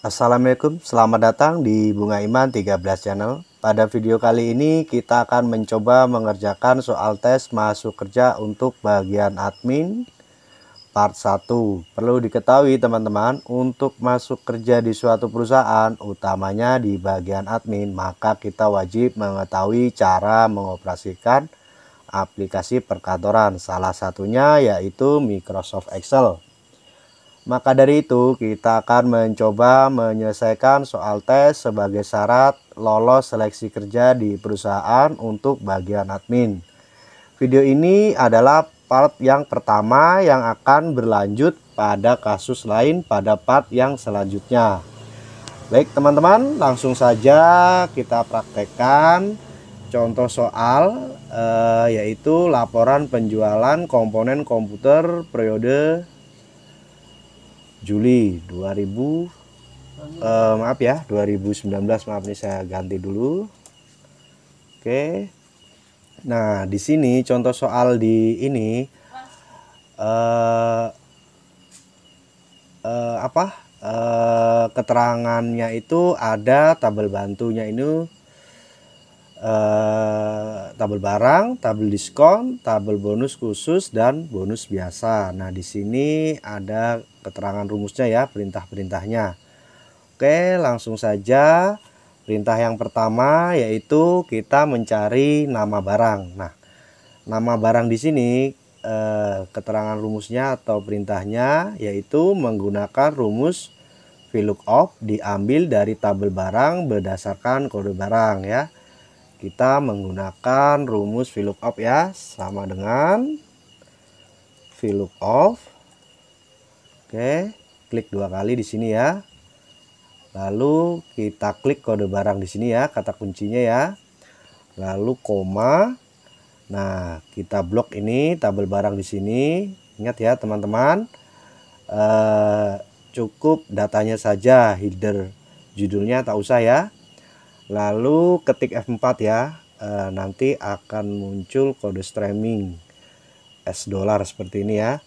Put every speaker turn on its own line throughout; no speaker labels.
Assalamualaikum, selamat datang di Bunga Iman 13 Channel. Pada video kali ini kita akan mencoba mengerjakan soal tes masuk kerja untuk bagian admin part 1. Perlu diketahui teman-teman, untuk masuk kerja di suatu perusahaan, utamanya di bagian admin, maka kita wajib mengetahui cara mengoperasikan aplikasi perkantoran. Salah satunya yaitu Microsoft Excel. Maka dari itu kita akan mencoba menyelesaikan soal tes sebagai syarat lolos seleksi kerja di perusahaan untuk bagian admin. Video ini adalah part yang pertama yang akan berlanjut pada kasus lain pada part yang selanjutnya. Baik teman-teman, langsung saja kita praktekkan contoh soal yaitu laporan penjualan komponen komputer periode Juli 2019, maaf nih saya ganti dulu. Oke. Nah, di sini contoh soal di ini keterangannya itu ada tabel bantunya ini, tabel barang, tabel diskon, tabel bonus khusus dan bonus biasa. Nah, di sini ada keterangan rumusnya ya, perintah-perintahnya. Oke, langsung saja. Perintah yang pertama yaitu kita mencari nama barang. Nah, nama barang di sini keterangan rumusnya atau perintahnya yaitu menggunakan rumus VLOOKUP diambil dari tabel barang berdasarkan kode barang ya. Kita menggunakan rumus VLOOKUP ya, sama dengan VLOOKUP. Oke, klik dua kali di sini ya. Lalu kita klik kode barang di sini ya, kata kuncinya ya. Lalu koma. Nah, kita blok ini tabel barang di sini. Ingat ya teman-teman, cukup datanya saja, header judulnya tak usah ya. Lalu ketik F4 ya, nanti akan muncul kode streaming $, seperti ini ya.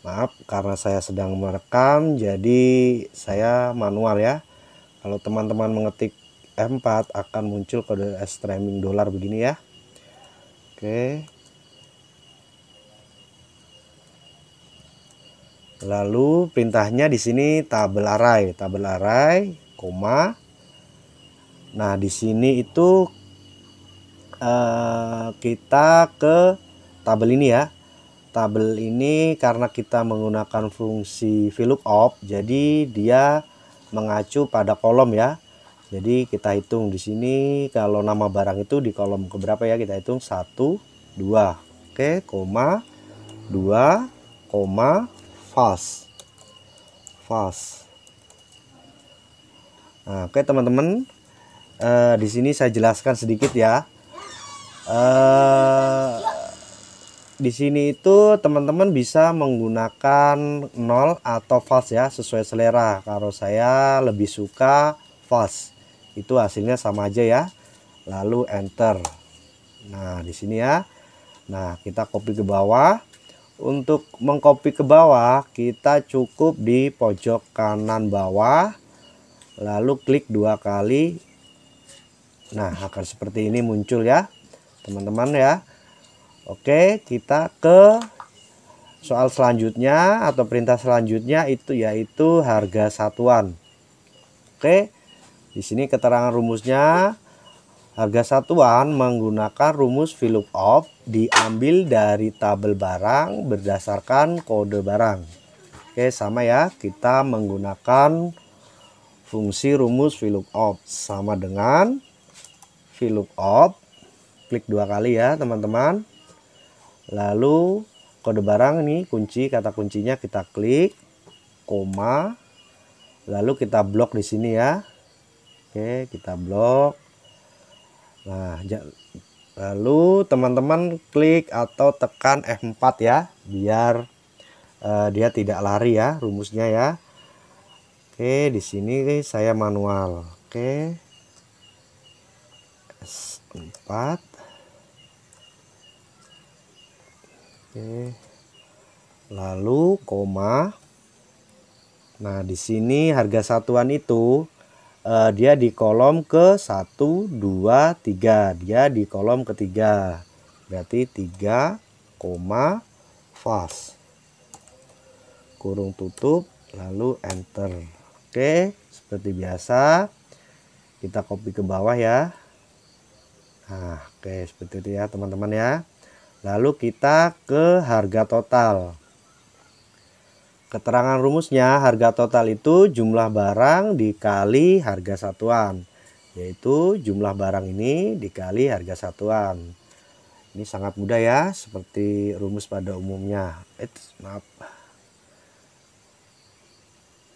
Maaf karena saya sedang merekam jadi saya manual ya. Kalau teman-teman mengetik F4 akan muncul kode streaming $, begini ya. Oke. Lalu perintahnya di sini tabel array, koma. Nah, di sini itu kita ke tabel ini ya. Tabel ini karena kita menggunakan fungsi VLOOKUP, jadi dia mengacu pada kolom ya. Jadi kita hitung di sini kalau nama barang itu di kolom keberapa ya, kita hitung 1, 2. Oke, koma 2, koma false. Nah, oke teman-teman, di sini saya jelaskan sedikit ya. Di sini itu teman-teman bisa menggunakan 0 atau false ya, sesuai selera. Kalau saya lebih suka false, itu hasilnya sama aja ya. Lalu enter. Nah, di sini ya. Nah, kita copy ke bawah. Untuk mengcopy ke bawah, kita cukup di pojok kanan bawah, lalu klik dua kali. Nah, akan seperti ini muncul ya teman-teman ya. Oke, kita ke soal selanjutnya atau perintah selanjutnya itu yaitu harga satuan. Oke, di sini keterangan rumusnya, harga satuan menggunakan rumus VLOOKUP diambil dari tabel barang berdasarkan kode barang. Oke, sama ya, kita menggunakan fungsi rumus VLOOKUP sama dengan VLOOKUP. Klik dua kali ya teman-teman. Lalu kode barang ini kunci, kata kuncinya kita klik, koma, lalu kita blok di sini ya. Oke, kita blok. Nah, lalu teman-teman klik atau tekan F4 ya, biar dia tidak lari ya rumusnya ya. Oke, di sini saya manual. Oke, S4. Oke. Lalu koma. Nah, di sini harga satuan itu dia di kolom ke 1, 2, 3. Dia di kolom ketiga. Berarti 3, fals. Kurung tutup, lalu enter. Oke, seperti biasa. Kita copy ke bawah ya. Nah, oke, seperti itu ya teman-teman ya. Lalu kita ke harga total. Keterangan rumusnya, harga total itu jumlah barang dikali harga satuan. Yaitu jumlah barang ini dikali harga satuan. Ini sangat mudah ya, seperti rumus pada umumnya. Maaf.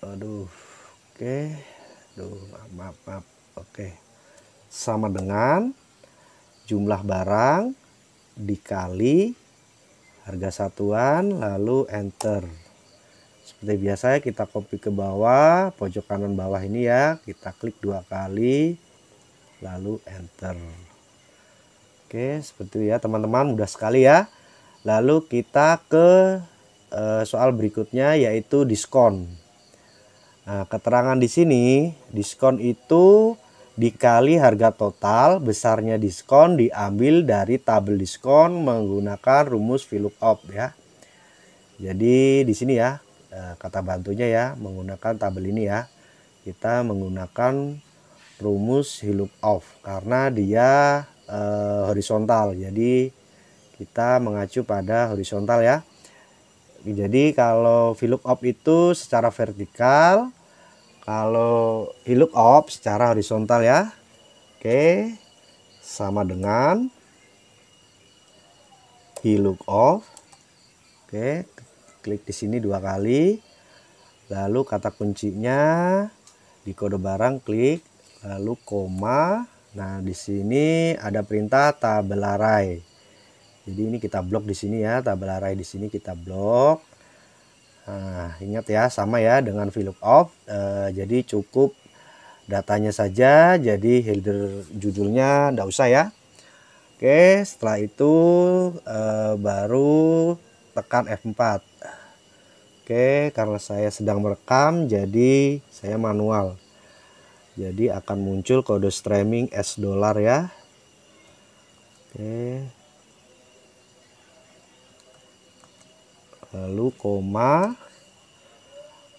Aduh, oke. Aduh, maaf. Oke. Sama dengan jumlah barang dikali harga satuan, lalu enter. Seperti biasa kita copy ke bawah, pojok kanan bawah ini ya, kita klik 2 kali, lalu enter. Oke, seperti itu ya teman-teman, mudah sekali ya. Lalu kita ke soal berikutnya, yaitu diskon. Nah, keterangan di sini, diskon itu dikali harga total, besarnya diskon diambil dari tabel diskon menggunakan rumus VLOOKUP ya. Jadi di sini ya, kata bantunya ya, menggunakan tabel ini ya. Kita menggunakan rumus VLOOKUP karena dia horizontal. Jadi kita mengacu pada horizontal ya. Jadi kalau VLOOKUP itu secara vertikal, kalau VLOOKUP secara horizontal ya. Oke, sama dengan VLOOKUP. Oke, klik di sini 2 kali. Lalu kata kuncinya di kode barang klik, lalu koma. Nah, di sini ada perintah tabel array. Jadi ini kita blok di sini ya, tabel array di sini kita blok. Nah, ingat ya, sama ya dengan VLOOKUP. Jadi cukup datanya saja, jadi header judulnya enggak usah ya. Oke, setelah itu baru tekan F4. Oke, karena saya sedang merekam jadi saya manual. Jadi akan muncul kode streaming $, ya. Oke. Lalu koma.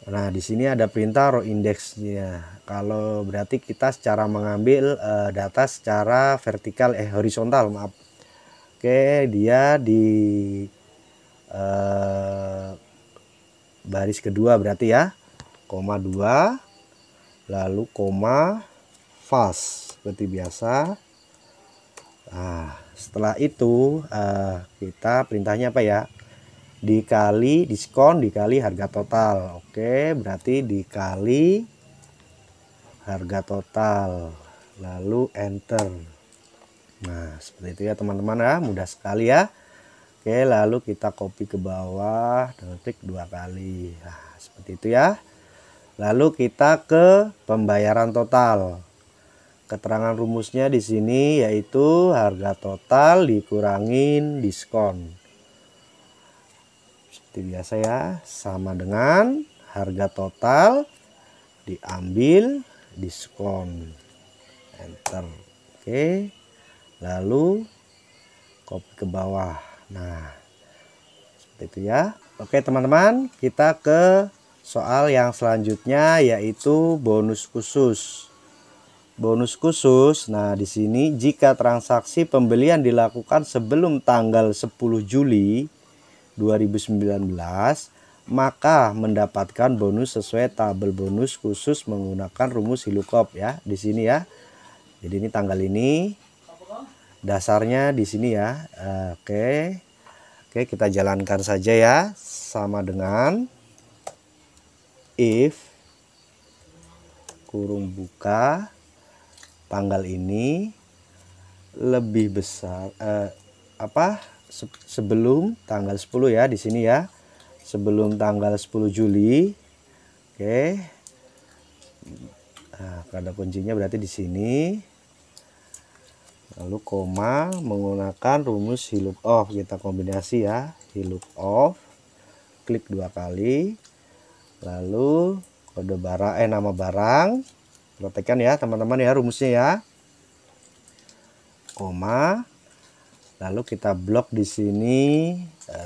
Nah, di sini ada perintah row indexnya. Kalau berarti kita secara mengambil data secara vertikal horizontal, maaf. Oke, dia di baris kedua berarti ya, koma 2, lalu koma fast seperti biasa. Nah, setelah itu kita perintahnya apa ya, dikali diskon dikali harga total. Oke, berarti dikali harga total, lalu enter. Nah, seperti itu ya teman-teman ya, mudah sekali ya. Oke, lalu kita copy ke bawah dan klik 2 kali. Nah, seperti itu ya. Lalu kita ke pembayaran total. Keterangan rumusnya di sini yaitu harga total dikurangin diskon. Seperti biasa ya, sama dengan harga total diambil diskon. Enter. Oke. Lalu copy ke bawah. Nah, seperti itu ya. Oke teman-teman, kita ke soal yang selanjutnya yaitu bonus khusus. Bonus khusus. Nah, di sini jika transaksi pembelian dilakukan sebelum tanggal 10 Juli 2019, maka mendapatkan bonus sesuai tabel bonus khusus menggunakan rumus VLOOKUP ya, di sini ya. Jadi ini tanggal ini. Dasarnya di sini ya. Oke, kita jalankan saja ya. Sama dengan if kurung buka tanggal ini lebih besar sebelum tanggal 10 ya, di sini ya. Sebelum tanggal 10 Juli. Oke. Nah, kata kuncinya berarti di sini. Lalu koma menggunakan rumus VLOOKUP, kita kombinasi ya, VLOOKUP, klik 2 kali, lalu kode barang nama barang. Perhatikan ya teman-teman ya rumusnya ya. Koma. Lalu kita blok di sini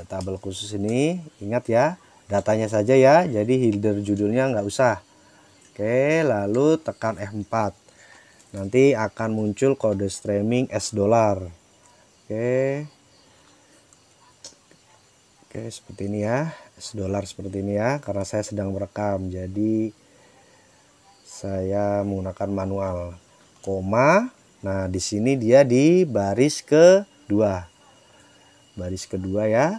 tabel khusus ini. Ingat ya, datanya saja ya. Jadi header judulnya nggak usah. Oke, lalu tekan F4. Nanti akan muncul kode streaming $. Oke. Oke, seperti ini ya. $, seperti ini ya, karena saya sedang merekam. Jadi saya menggunakan manual. Koma. Nah, di sini dia di baris kedua. Baris kedua ya.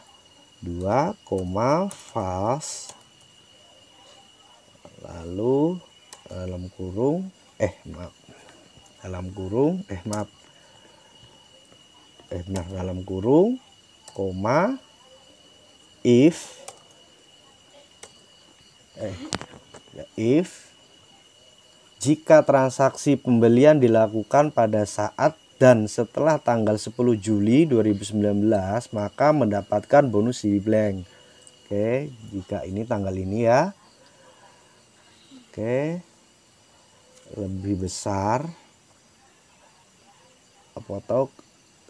2, false. Lalu dalam kurung dalam kurung koma if jika transaksi pembelian dilakukan pada saat dan setelah tanggal 10 Juli 2019 maka mendapatkan bonus CD blank. Oke, jika ini tanggal ini ya. Oke, lebih besar atau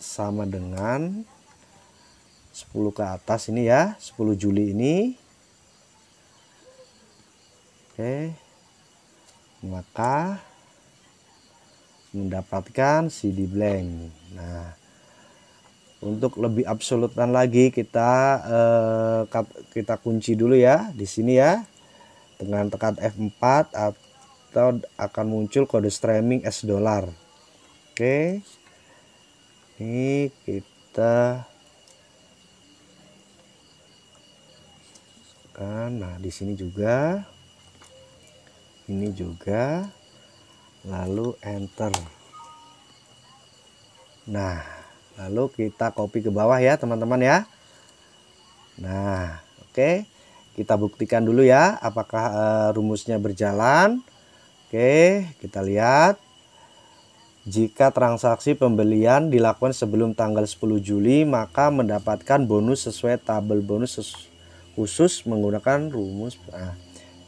sama dengan 10 ke atas ini ya, 10 Juli ini. Oke, maka mendapatkan CD blank. Nah, untuk lebih absolutan lagi kita kunci dulu ya di sini ya dengan tekan F4 atau akan muncul kode streaming $. Oke, ini kita nah di sini juga, ini juga, lalu enter. Nah, lalu kita copy ke bawah ya teman-teman ya. Nah, oke, kita buktikan dulu ya apakah rumusnya berjalan. Oke, kita lihat. Jika transaksi pembelian dilakukan sebelum tanggal 10 Juli maka mendapatkan bonus sesuai tabel bonus khusus menggunakan rumus.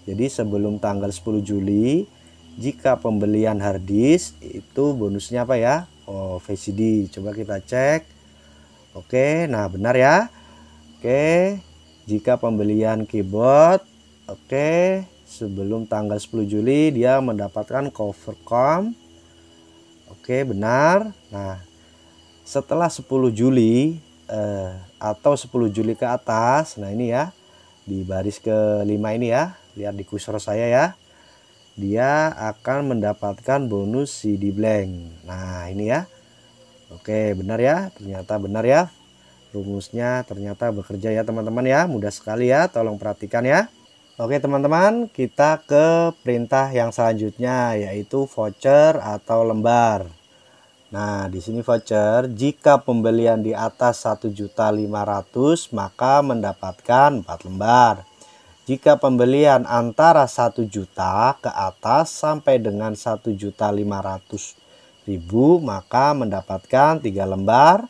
Jadi sebelum tanggal 10 Juli jika pembelian harddisk itu bonusnya apa ya? VCD. Coba kita cek. Oke, nah benar ya. Oke, jika pembelian keyboard, oke, sebelum tanggal 10 Juli dia mendapatkan cover com. Oke, benar. Nah, setelah 10 Juli atau 10 Juli ke atas, nah ini ya di baris kelima ini ya, lihat di kursor saya ya, dia akan mendapatkan bonus CD blank. Nah ini ya, oke benar ya, ternyata benar ya, rumusnya ternyata bekerja ya teman-teman ya, mudah sekali ya, tolong perhatikan ya. Oke teman-teman, kita ke perintah yang selanjutnya yaitu voucher atau lembar. Nah, di sini voucher, jika pembelian di atas 1.500.000 maka mendapatkan 4 lembar. Jika pembelian antara 1 juta ke atas sampai dengan 1.500.000 maka mendapatkan 3 lembar.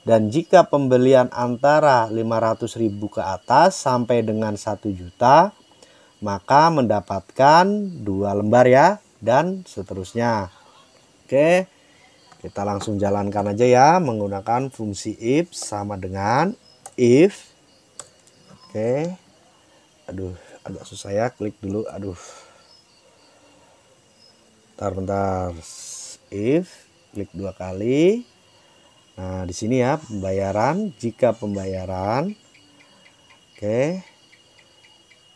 Dan jika pembelian antara 500.000 ke atas sampai dengan 1 juta maka mendapatkan 2 lembar ya, dan seterusnya. Oke. Kita langsung jalankan aja ya menggunakan fungsi if sama dengan if. Oke. Aduh, agak susah ya, klik dulu. Aduh. Bentar. If, klik 2 kali. Nah, di sini ya pembayaran, jika pembayaran oke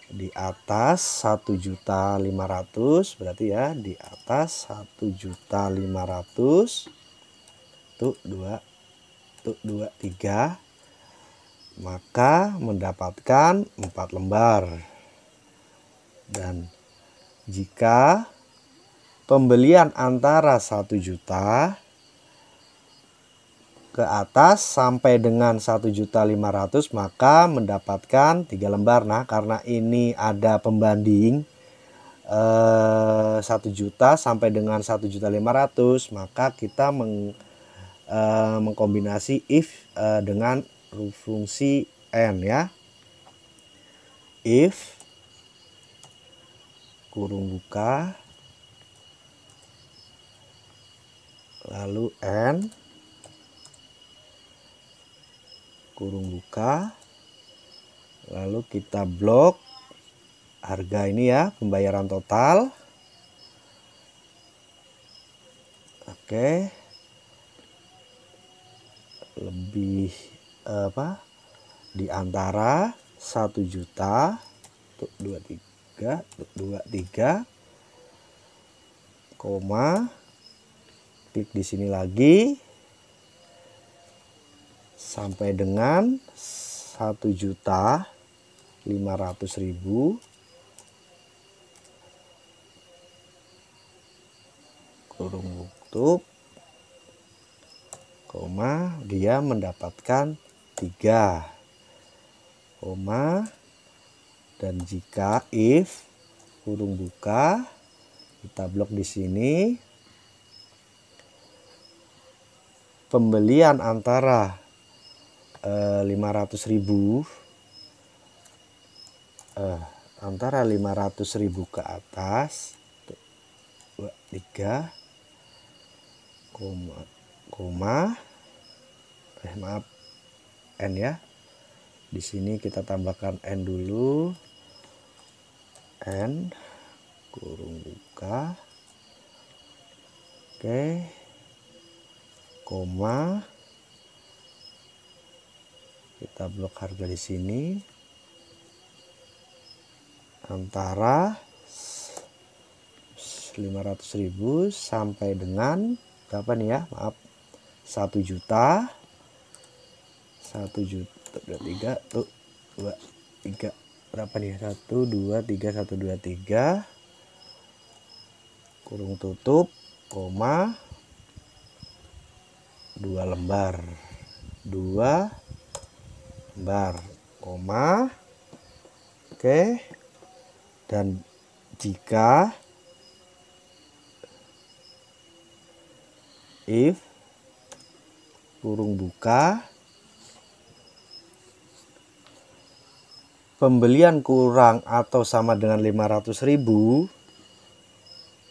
di atas 1.500.000 berarti ya di atas 1.500.000 tuh 2 3 maka mendapatkan 4 lembar. Dan jika pembelian antara 1 juta ke atas sampai dengan 1.500.000 maka mendapatkan 3 lembar. Nah, karena ini ada pembanding 1 juta sampai dengan 1.500.000 maka kita mengkombinasi if dengan fungsi and ya. If kurung buka, lalu N, kurung buka, lalu kita blok harga ini ya, pembayaran total. Oke, lebih di antara 1 juta untuk 23 koma, klik di sini lagi sampai dengan 1.500.000 kurung tutup, koma, dia mendapatkan 3, koma, dan jika if kurung buka, kita blok di sini, pembelian antara 500.000 antara 500.000 ke atas, 3 koma, maaf, N ya. Di sini kita tambahkan N dulu, N kurung buka, oke, koma, kita blok harga di sini antara 500.000 sampai dengan berapa nih ya, maaf, 1 juta, 1 juta 3 tuh 23 berapa nih, 1 2 3 1 2 3 kurung tutup, koma, 2 lembar, koma, oke. Dan jika if kurung buka, pembelian kurang atau sama dengan 500.000,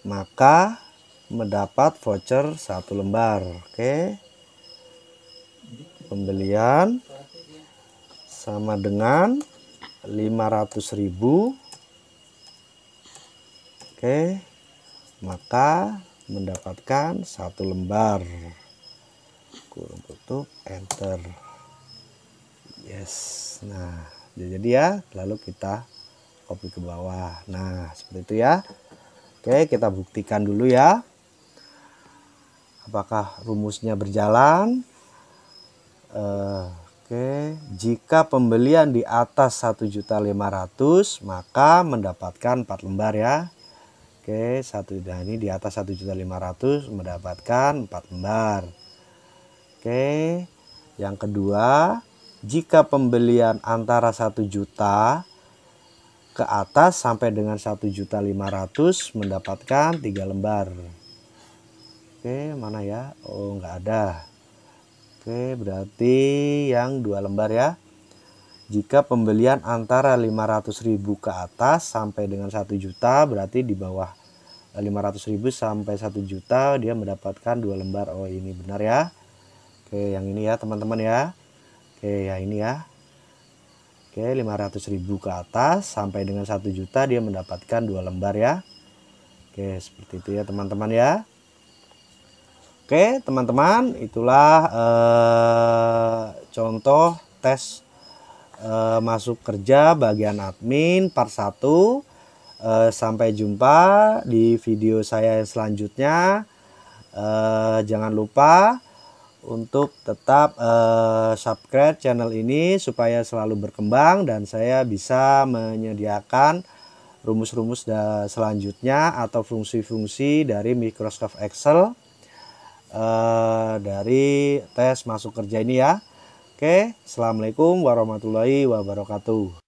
maka mendapat voucher 1 lembar. Oke, pembelian sama dengan 500.000, oke, maka mendapatkan 1 lembar, kurung tutup, enter, yes. Nah, jadi ya, lalu kita copy ke bawah. Nah, seperti itu ya. Oke, kita buktikan dulu ya, apakah rumusnya berjalan. Oke, jika pembelian di atas 1.500.000 maka mendapatkan 4 lembar ya. Oke, ini di atas 1.500.000 mendapatkan 4 lembar. Oke, yang kedua, jika pembelian antara 1 juta ke atas sampai dengan 1.500.000 mendapatkan 3 lembar. Oke, mana ya? Oh, nggak ada. Oke, berarti yang 2 lembar ya. Jika pembelian antara 500.000 ke atas sampai dengan 1 juta, berarti di bawah 500.000 sampai 1 juta dia mendapatkan 2 lembar. Oh, ini benar ya. Oke, yang ini ya teman-teman ya. Oke, ya ini ya. Oke, 500.000 ke atas sampai dengan 1 juta dia mendapatkan 2 lembar ya. Oke, seperti itu ya teman-teman ya. Oke, teman-teman, itulah contoh tes masuk kerja bagian admin part 1. Sampai jumpa di video saya yang selanjutnya. Jangan lupa untuk tetap subscribe channel ini supaya selalu berkembang dan saya bisa menyediakan rumus-rumus selanjutnya atau fungsi-fungsi dari Microsoft Excel dari tes masuk kerja ini ya. Oke, assalamualaikum warahmatullahi wabarakatuh.